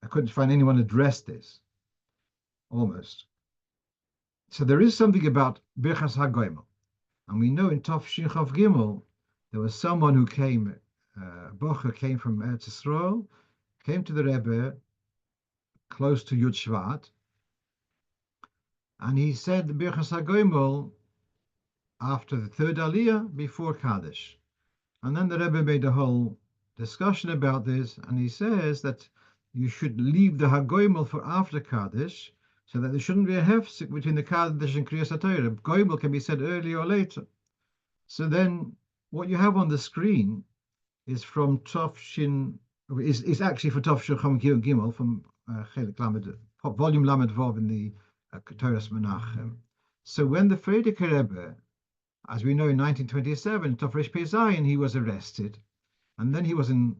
I couldn't find anyone address this, almost. So there is something about Birchas HaGoimel. And we know in Tafshin Chav Gimel, there was someone who came, Bocher came from Eretz Yisrael, came to the Rebbe close to Yud Shvat, and he said the Birchas HaGoimel after the third Aliyah before Kaddish. And then the Rebbe made a whole discussion about this, and he says that you should leave the HaGoimel for after Kaddish, so that there shouldn't be a hefsek between the Kaddish and Kriyas HaTorah. Goimel can be said earlier or later. So then what you have on the screen is from Tafshin, is actually for Tafshin Chom Gimel from Chelik Lamed, volume Lamed Vav in the Torah Menachem. So when the Frierdiker Rebbe, as we know in 1927, Tafresh Pei Zayin, he was arrested, and then he was in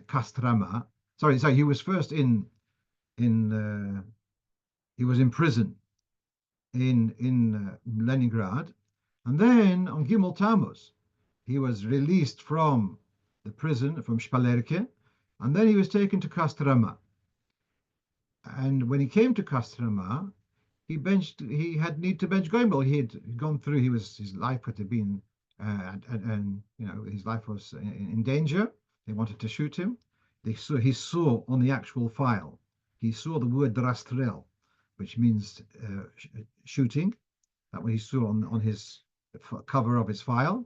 Kastrama. He was first he was in prison in Leningrad, and then on Gimel Tammuz, he was released from the prison, from Shpalerke, and then he was taken to Kastrama. And when he came to Kastrama, he had need to bench Goimel. He had gone through, his life had been, and his life was in danger. They wanted to shoot him. He saw on the actual file, he saw the word drastrel, which means shooting. That what he saw on his cover of his file.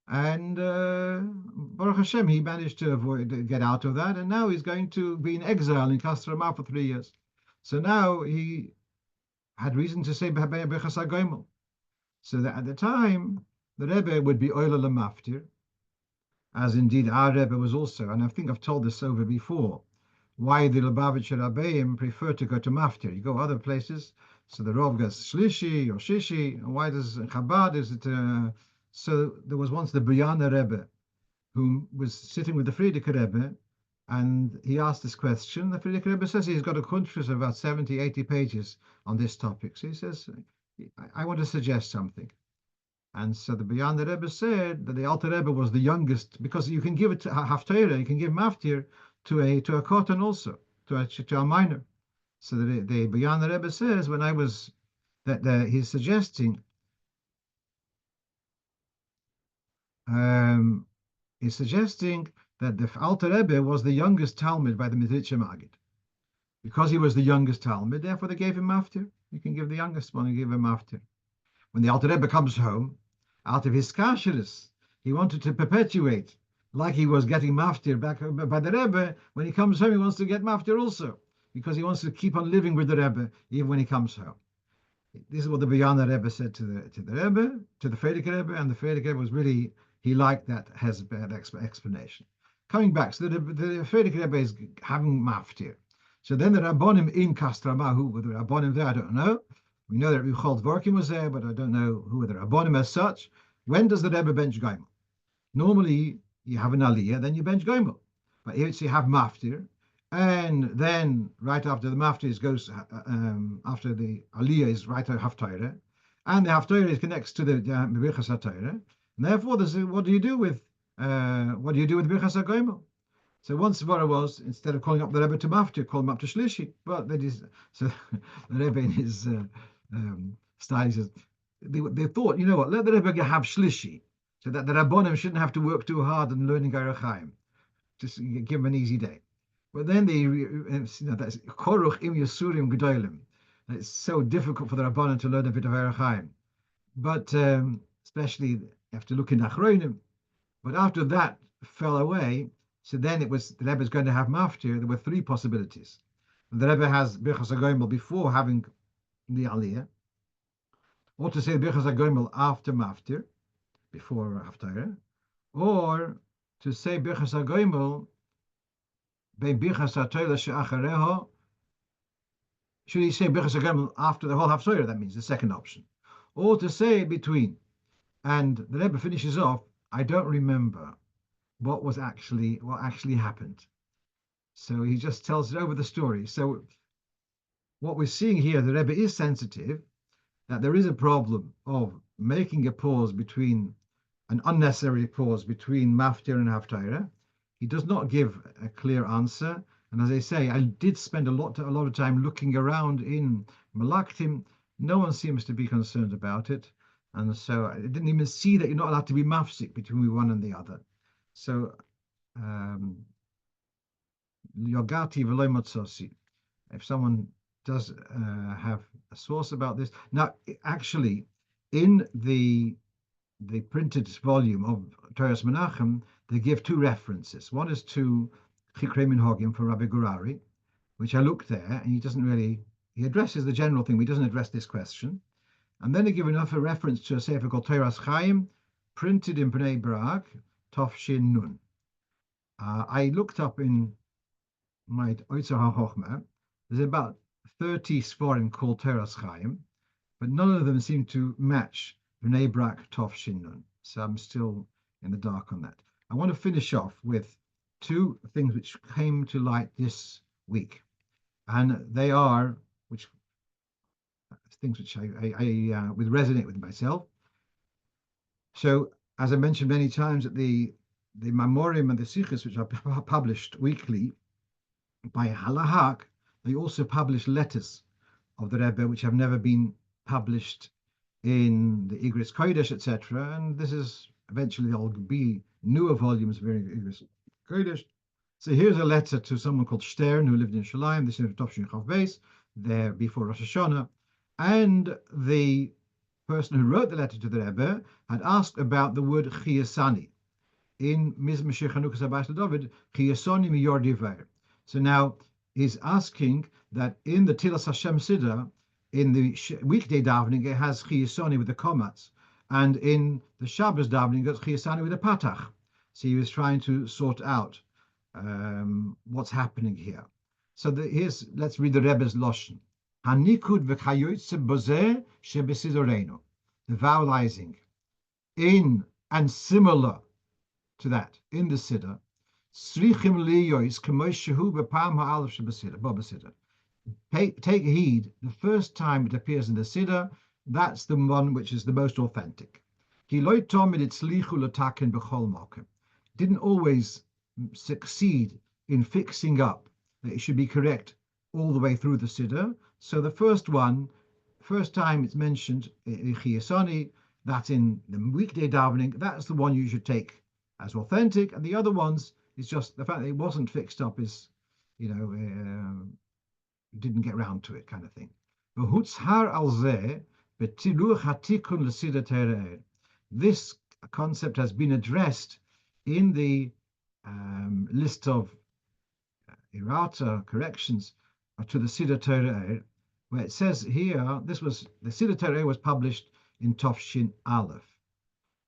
And Baruch Hashem, he managed to get out of that, and now he's going to be in exile in Kastrama for 3 years. So now he had reason to say Birchas HaGoimel. So that at the time, the Rebbe would be Oila Lamaftir, as indeed our Rebbe was also, and I think I've told this over before, why the Lubavitcher Rabbeim prefer to go to Maftir. You go other places, so the Rov goes Shlishi or Shishi, and why does Chabad, is it... So there was once the Brianna Rebbe, who was sitting with the Frierdiker Rebbe, and he asked this question. The Frierdiker Rebbe says he's got a kuntrus of about 70, 80 pages on this topic. So he says, I want to suggest something. And so the Dayan Rebbe said that the Alter Rebbe was the youngest, because you can give it to Haftarah, you can give maftir to a cotton also, to a minor. So the Dayan Rebbe says when I was he's suggesting um, that the Alter Rebbe was the youngest Talmud by the Mizritcha Magid. Because he was the youngest Talmud, therefore they gave him maftir. You can give the youngest one and give him maftir. When the Alter Rebbe comes home, out of his kashrus, he wanted to perpetuate, like he was getting maftir back by the Rebbe. When he comes home, he wants to get maftir also, because he wants to keep on living with the Rebbe even when he comes home. This is what the Dayan Rebbe said to the Rebbe, to the Frierdiker Rebbe, and the Frierdiker Rebbe was really, he liked that explanation. Coming back, so the Frierdiker Rebbe is having maftir. So then the Rabbonim in Kastrama, who were the Rabbonim there, I don't know. We know that Ruchol Dvorkim was there, but I don't know who were the Rabbonim as such. When does the Rebbe bench Goimel? Normally, you have an Aliyah, then you bench Goimel. But here you have Maftir, and then right after the Maftir goes, after the Aliyah is right after Haftarah, and the Haftarah connects to the Birchas HaTorah, and therefore, what do you do with Birchas HaGoimel? So once the Svara was, instead of calling up the Rebbe to Maftir, call him up to Shlishi. But that is, so the Rebbe in his style says, they thought, you know what, let the Rebbe have Shlishi, so that the Rabbonim shouldn't have to work too hard on learning Gairachaim. Just give them an easy day. But then that's Koruch im Yasurim Gedolim. It's so difficult for the Rabbonim to learn a bit of Gairachaim. But especially, you have to look in Achronim. But after that fell away, so then it was the Rebbe is going to have maftir. There were three possibilities. The Rebbe has Birchas HaGoimel before having the Aliyah, or to say Birchas HaGoimel after maftir, before Haftarah, or to say Birchas HaGoimel by Birchas HaTorah she'achareho. Should he say Birchas HaGoimel after the whole Haftarah? That means the second option, or to say between. And the Rebbe finishes off. I don't remember what actually happened. So he just tells it over the story. So what we're seeing here, the Rebbe is sensitive that there is a problem of making a pause between, an unnecessary pause between Maftir and Haftarah. He does not give a clear answer. And as I say, I did spend a lot of time looking around in Malaktim. No one seems to be concerned about it. And so I didn't even see that you're not allowed to be mafsik between one and the other. So, Yogati v'loy motzosi. If someone does have a source about this, now actually, in the printed volume of Torah's Menachem, they give two references. One is to Chikrei Minhagim for Rabbi Gurari, which I looked there, and he addresses the general thing, but he doesn't address this question. And then they give another reference to a sefer called Torah's Chaim, printed in Bnei Brak, Tofshin Nun. I looked up in my Oitzer HaChochma. There's about 30 Sforim called Torah's Chaim, but none of them seem to match Bnei Brak Tofshin Nun. So I'm still in the dark on that. I want to finish off with two things which came to light this week, and they are things which I would resonate with myself. So, as I mentioned many times, that the Mamorim and the Sichos, which are published weekly by halachic, they also publish letters of the Rebbe which have never been published in the Igris Kodesh, etc. And this is eventually there'll be newer volumes of Igris Kodesh. So here's a letter to someone called Stern who lived in Shalim. This is Topshin Chav Beis, there before Rosh Hashanah. And the person who wrote the letter to the Rebbe had asked about the word chiyasani in Mizmashir Chanukas Abayis David, chiyasani miyor divrei. So now he's asking that in the Tilas Hashem Siddur, in the weekday davening, it has chiyasani with the komats, and in the Shabbos davening, it's chiyasani with the patach. So he was trying to sort out what's happening here. So let's read the Rebbe's Loshen. Hanikud v'chayotze bozeh shebesidorenu. The vowelizing in and similar to that in the Siddur. Srichim liyois k'moshehu b'pam ha'alef shebesiddur. Take heed the first time it appears in the Siddur, That's the one which is the most authentic. Didn't always succeed in fixing up that it should be correct all the way through the Siddur. So the first time it's mentioned, that's in the weekday davening, that's the one you should take as authentic. And the other ones is just the fact that it wasn't fixed up is, didn't get round to it kind of thing. This concept has been addressed in the list of errata, corrections to the Siddur Torah, where it says here, the Siddur Torah was published in Tofshin Aleph.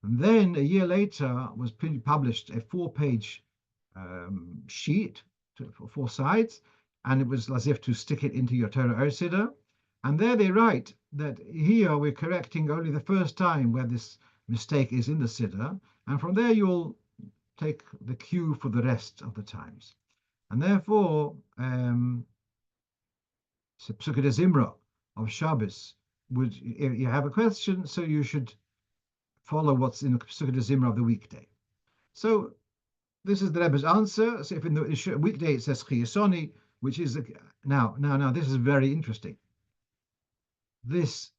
And then a year later was published a 4-page sheet for 4 sides, and it was as if to stick it into your Torah Siddur. And there they write that here we're correcting only the first time where this mistake is in the Siddur, and from there you'll take the cue for the rest of the times. And therefore, Psukei Zimra of Shabbos, if you have a question, so you should follow what's in the Psukei Zimra of the weekday. So this is the Rebbe's answer. So if in the weekday it says Chiyasoni, which is now this is very interesting. This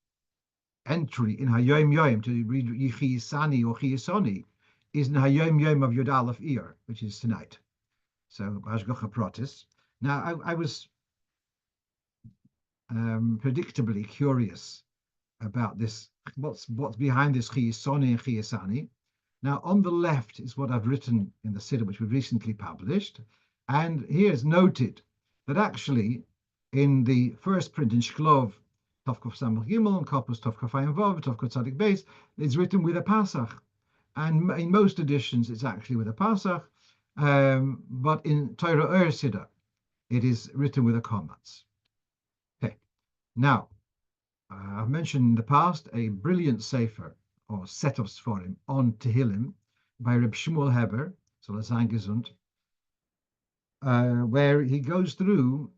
entry in Hayom Yom to read Yichisani or Chiyasoni is in Hayom Yom of Yod Aleph Iyar, which is tonight. So Hashgacha Pratis. Now I was predictably curious about this. What's behind this Chiyasoni and Chiyasani? Now on the left is what I've written in the Siddur, which we've recently published, and here is noted that actually in the first print in Shklov Tovkov Samach Gimel and Kopus Tovkov Ayim Vav Tovkov Tzadik Beis, it's written with a Pasach, and in most editions it's actually with a Pasach, but in Torah Siddur it is written with a commas. Okay, now I've mentioned in the past a brilliant sefer or set of Sforim on Tehillim by Reb Shmuel Heber, so Lazain Gesund, where he goes through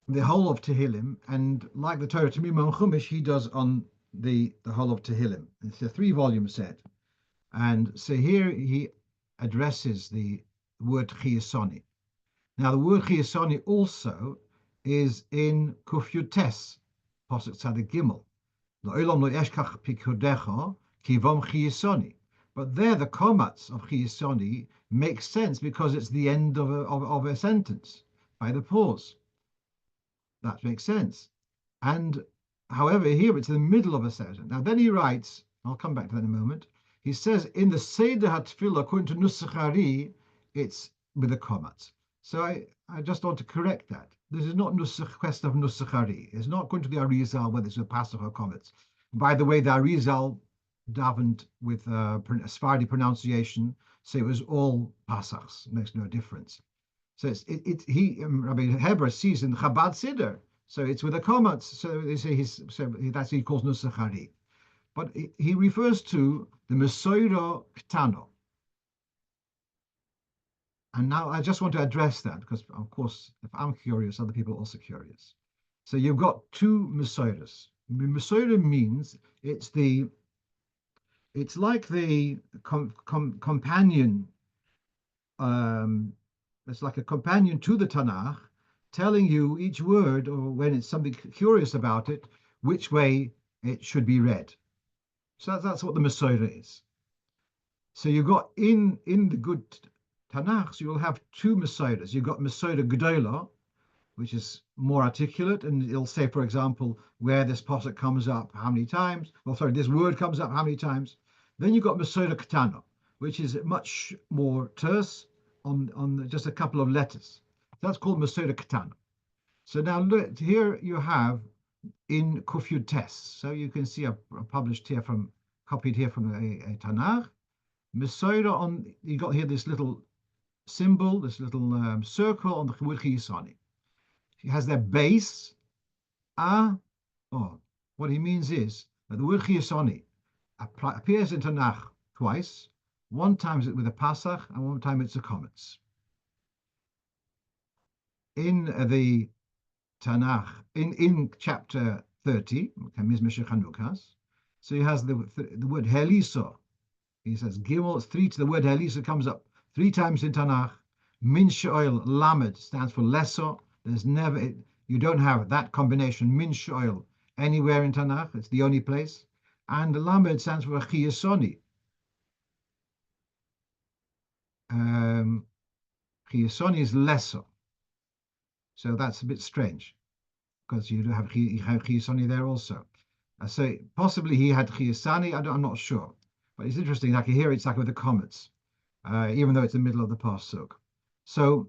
the whole of Tehillim, and like the Torah Tamim on Chumash, he does on the whole of Tehillim. It's a 3-volume set, and so here he addresses the word Chiyasoni. Now the word Chiyasoni also is in Kuf Yud Tes, Pasuk Tzadik Gimel. Lo'olam lo yeshkach pikudecha kivom Chiyasoni. But there the komats of Chiyasoni make sense because it's the end of a sentence by the pause. That makes sense. And however, here it's in the middle of a sentence. Now then he writes, I'll come back to that in a moment. He says in the Seder HaTfilah, according to Nusach, it's with the komats. So I just want to correct that. This is not question of Nusach. It's not going to the Arizal whether it's a Pasach or komats. By the way, the Arizal davened with Sephardi pronunciation, so it was all Pasachs. It makes no difference. So Rabbi Heber sees in Chabad Siddur, so it's with a komats. So they say that's what he calls Nusach. But he refers to the Mesorah Ketana. And now I just want to address that because, of course, if I'm curious, other people are also curious. So you've got 2 Mesorahs. Mesorah means it's like the companion. It's like a companion to the Tanakh, telling you each word, or when it's something curious about it, which way it should be read. So that's what the Mesorah is. So you've got in the good Tanakh, so you'll have 2 Mesorahs. You've got Mesorah Gedolah, which is more articulate, and it'll say, for example, where this pasuk comes up, how many times. Well, sorry, this word comes up how many times. Then you've got Mesorah Ketana, which is much more terse on just a couple of letters. That's called Mesorah Ketana. So now look, here you have in Kuf Yud Tes. So you can see I've copied here from a Tanakh. Mesorah you got here this little symbol, this little circle on the word Chiyasani. He has that base. What he means is that the word Chiyasani appears in Tanakh twice. One time it's with a Pasach, and one time it's a komats. In the Tanakh, in chapter 30, so he has the word heliso. He says Gimel, it's 3 to the word heliso comes up 3 times in Tanakh. Min she'oil lamed stands for lesser. There's never, you don't have that combination, min she'oil, anywhere in Tanakh. It's the only place. And the lamed stands for chiyasoni. Chiyasoni is lesser. So that's a bit strange because you have chiyasoni there also. So possibly he had chiyasani, I'm not sure. But it's interesting, I can hear it's like with the comets, even though it's the middle of the pasuk. So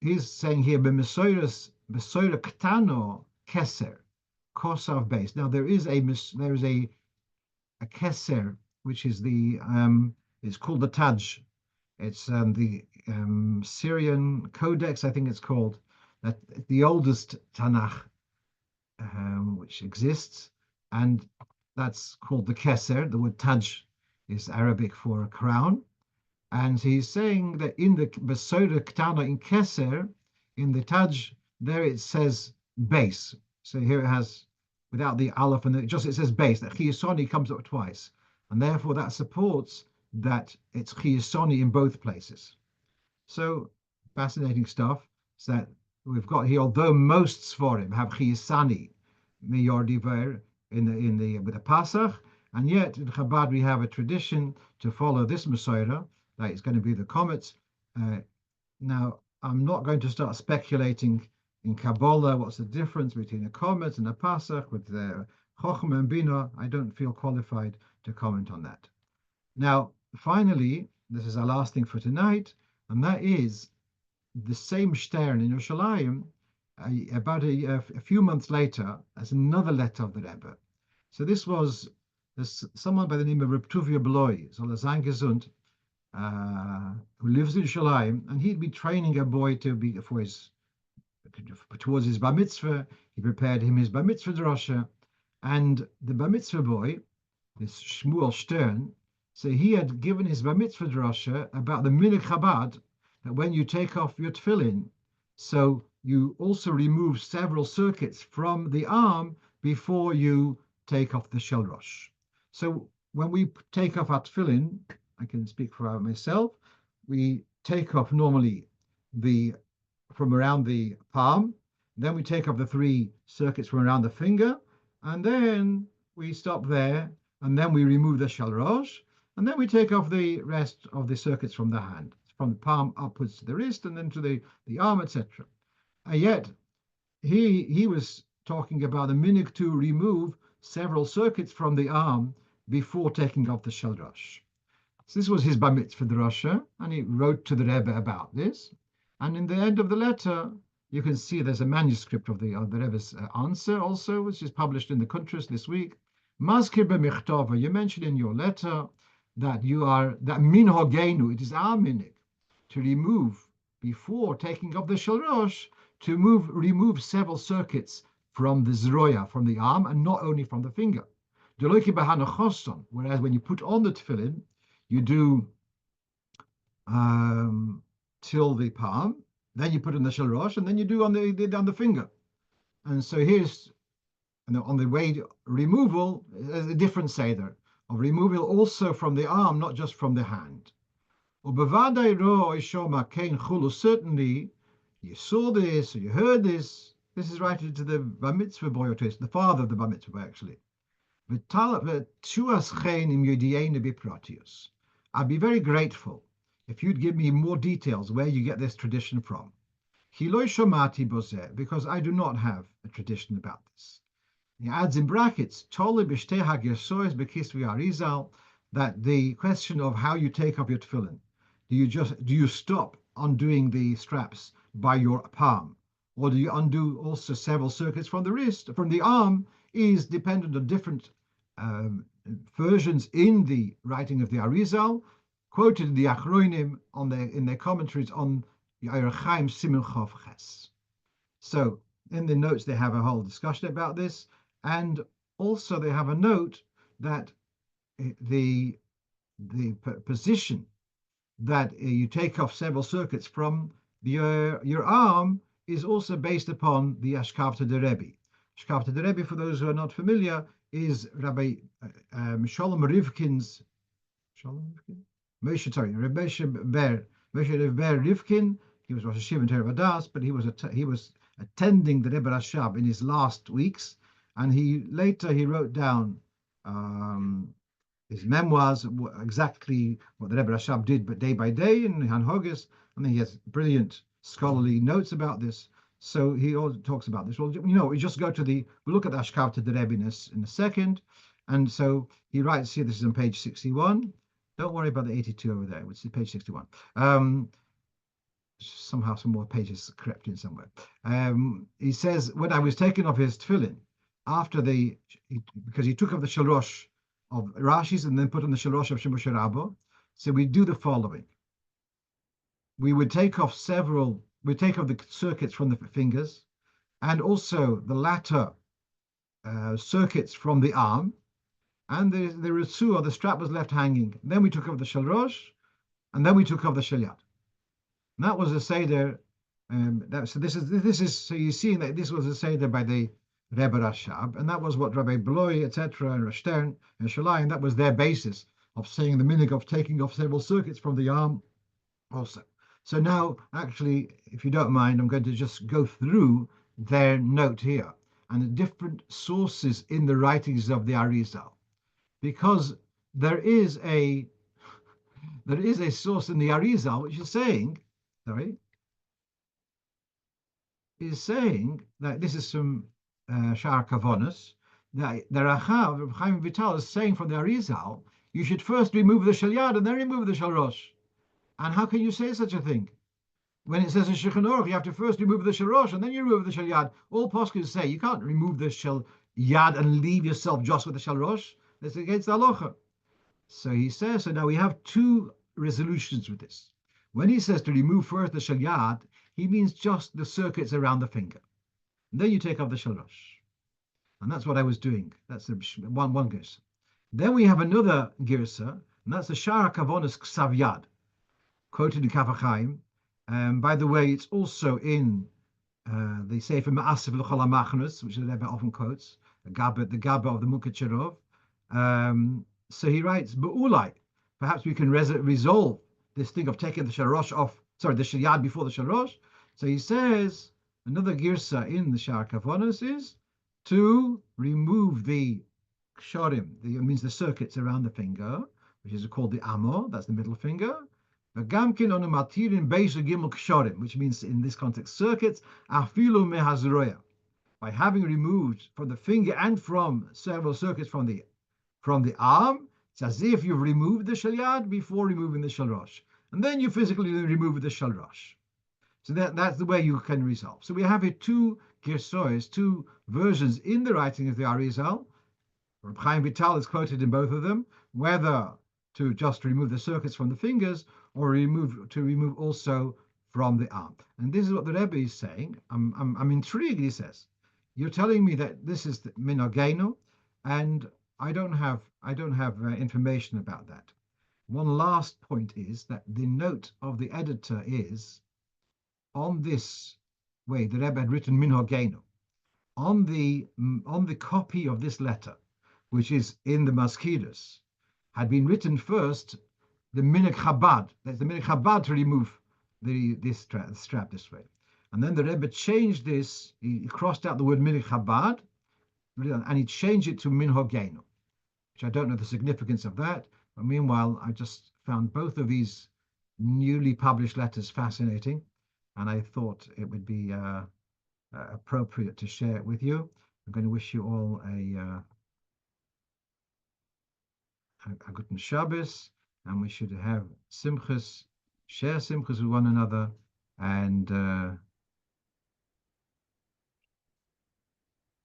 he's saying here, "B'mesoira ktano keser, kosav base." Now there is a keser, which is it's called the Taj. It's the Syrian Codex, I think it's called, that the oldest Tanakh which exists, and that's called the keser. The word Taj is Arabic for a crown. And he's saying that in the Besoda Ktana in Keser, in the Taj, there it says base. So here it has, without the aleph, and it says base, that Chiyasoni comes up twice. And therefore that supports that it's Chiyasoni in both places. So fascinating stuff. So that we've got here, although most Sforim have Chiyasani, Meyor Diver, with the Pasach, and yet in Chabad we have a tradition to follow this Masorah, that is going to be the comets. Now, I'm not going to start speculating in Kabbalah what's the difference between a comet and a Pasach with the Chochmah and Bina. I don't feel qualified to comment on that. Now, finally, this is our last thing for tonight, and that is the same Stern in Yerushalayim, about a few months later, as another letter of the Rebbe. So this was someone by the name of Reb Tuvia Bloy, soll sein gesund, who lives in Yerushalayim, and he'd be training a boy to be towards his bar mitzvah. He prepared him his bar mitzvah drasha, and the bar mitzvah boy, this Shmuel Stern, so he had given his bar mitzvah drasha about the minhag Chabad, that when you take off your tefillin, so you also remove several circuits from the arm before you take off the shel rosh. So when we take off our tefillin, I can speak for myself, we take off normally from around the palm, then we take off the 3 circuits from around the finger, and then we stop there, and then we remove the shel rosh, and then we take off the rest of the circuits from the hand, from the palm upwards to the wrist, and then to the arm, etc. And yet, he was talking about a minhag to remove several circuits from the arm before taking off the shel rosh. So this was his bar mitzvah drasha, and he wrote to the Rebbe about this. And in the end of the letter, you can see there's a manuscript of the Rebbe's answer also, which is published in the Kuntras this week. Mazkir b'michtava, you mentioned in your letter that that minhagenu, it is our minhag, to remove, before taking off the shel rosh, to remove several circuits from the zroya, from the arm, and not only from the finger. Whereas when you put on the tefillin, you do till the palm, then you put in the shel rosh, and then you do on the finger. And so here's on the way removal, a different seder of removal also from the arm, not just from the hand. Certainly, you saw this or you heard this. This is right to the bar mitzvah boy, or the father of the bar mitzvah boy, actually. I'd be very grateful if you'd give me more details where you get this tradition from. Because I do not have a tradition about this. He adds in brackets, that the question of how you take up your tefillin, do you stop undoing the straps by your palm, or do you undo also several circuits from the wrist, from the arm, is dependent on different versions in the writing of the Arizal, quoted in the Achronim in their commentaries on the Erechaim Siman Chof Ches. So in the notes they have a whole discussion about this, and also they have a note that the position that you take off several circuits from your arm is also based upon the Ashkavta de Rebbe. Shkafta the Rebbe, for those who are not familiar, is Rabbi Sholem Rivkin's Moshe Ber Rivkin. He was Rosh Hashiv and Terevadas, but he was attending the Rebbe Rashab in his last weeks, and he wrote down his memoirs, exactly what the Rebbe Rashab did, but day by day in Hanhogis, and then he has brilliant scholarly notes about this. So he also talks about this. Well, we just we'll look at the Ashkavta the Rebbe in a second. And so he writes here, this is on page 61. Don't worry about the 82 over there, which is page 61. Somehow some more pages crept in somewhere. He says, when I was taken off his tefillin, because he took off the shalosh of Rashi's and then put on the shalosh of Shomer Shabbos, so we do the following. We would take off the circuits from the fingers, and also the latter circuits from the arm, and the Ritzu, or the strap, was left hanging. Then we took off the Shalrosh, and then we took off the Shalyat. And that was a Seder. So you're seeing that this was a Seder by the Rebbe Rashab, and that was what Rabbi Bloy, etc., and Rashtern and Shalayim, that was their basis of saying the minig of taking off several circuits from the arm also. So now, actually, if you don't mind, I'm going to just go through their note here and the different sources in the writings of the Arizal, because there is a source in the Arizal which is saying that this is from Sha'ar Kavonis, that the Rachav, Chaim Vital, is saying from the Arizal, you should first remove the Shalyad and then remove the Shalrosh. And how can you say such a thing? When it says in Shulchan Aruch, you have to first remove the Shalrosh and then you remove the Shalyad. All poskim say you can't remove the Shalyad and leave yourself just with the Shalrosh. That's against the Halocho. So he says, so now we have two resolutions with this. When he says to remove first the Shalyad, he means just the circuits around the finger. And then you take off the Shalrosh. And that's what I was doing. That's the one girsa. Then we have another girsa, and that's the Sha'ar Kavonis Ksav Yad, quoted in Kaf HaChaim. By the way, it's also in the Sefer Ma'asiv L'chol HaMachnos, which the Rebbe often quotes, the Gabba of the Mukha Cherov. So he writes, Ba'ulai, perhaps we can resolve this thing of taking the Shalyad before the Sharosh. So he says, another girsa in the Sha'ar Kavonos is to remove the ksharim, means the circuits around the finger, which is called the amo, that's the middle finger. Gamkin on a matirin beis gimel ksharim, which means in this context circuits, afilu mehazroya, by having removed from the finger and from several circuits from the arm, it's as if you've removed the shalyad before removing the shalrosh, and then you physically remove the shalrosh. So that's the way you can resolve. So we have here two gersois, two versions in the writing of the Arizal. Reb Chaim Vital is quoted in both of them, whether to just remove the circuits from the fingers or to remove also from the arm. And this is what the Rebbe is saying. I'm intrigued. He says, "You're telling me that this is the minogeno, and I don't have information about that." One last point is that the note of the editor is on this way. The Rebbe had written minogeno on the copy of this letter, which is in the Maskidas, had been written first the Minhag Chabad. That's the Minhag Chabad to remove this strap this way. And then the Rebbe changed this, he crossed out the word Minhag Chabad, and he changed it to Minhagenu, which I don't know the significance of that. But meanwhile, I just found both of these newly published letters fascinating, and I thought it would be appropriate to share it with you. I'm going to wish you all a good Shabbos, and we should have simchas, share simchas with one another, and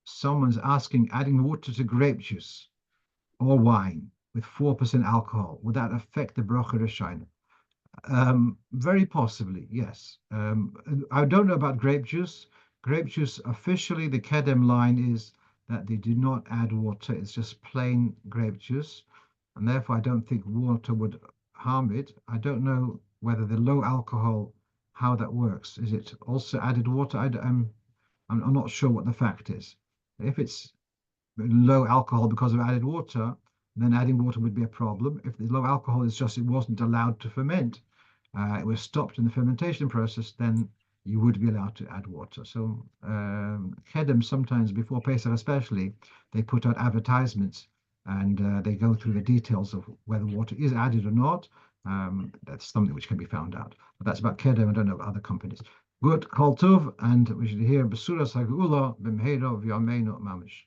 someone's asking, adding water to grape juice or wine with 4% alcohol, would that affect the bracha rishayna? Very possibly, yes. I don't know about grape juice. Grape juice, officially, the Kedem line is that they do not add water. It's just plain grape juice. And therefore, I don't think water would harm it. I don't know whether the low alcohol, how that works. Is it also added water? I'm not sure what the fact is. If it's low alcohol because of added water, then adding water would be a problem. If the low alcohol is just it wasn't allowed to ferment, it was stopped in the fermentation process, then you would be allowed to add water. So Kedem sometimes before Pesach especially, they put out advertisements and they go through the details of whether water is added or not. That's something which can be found out. But that's about Kedem. I don't know about other companies. Good, Kol Tov, and we should hear Besuras HaGeula B'Mheira V'Yameinu Mamish.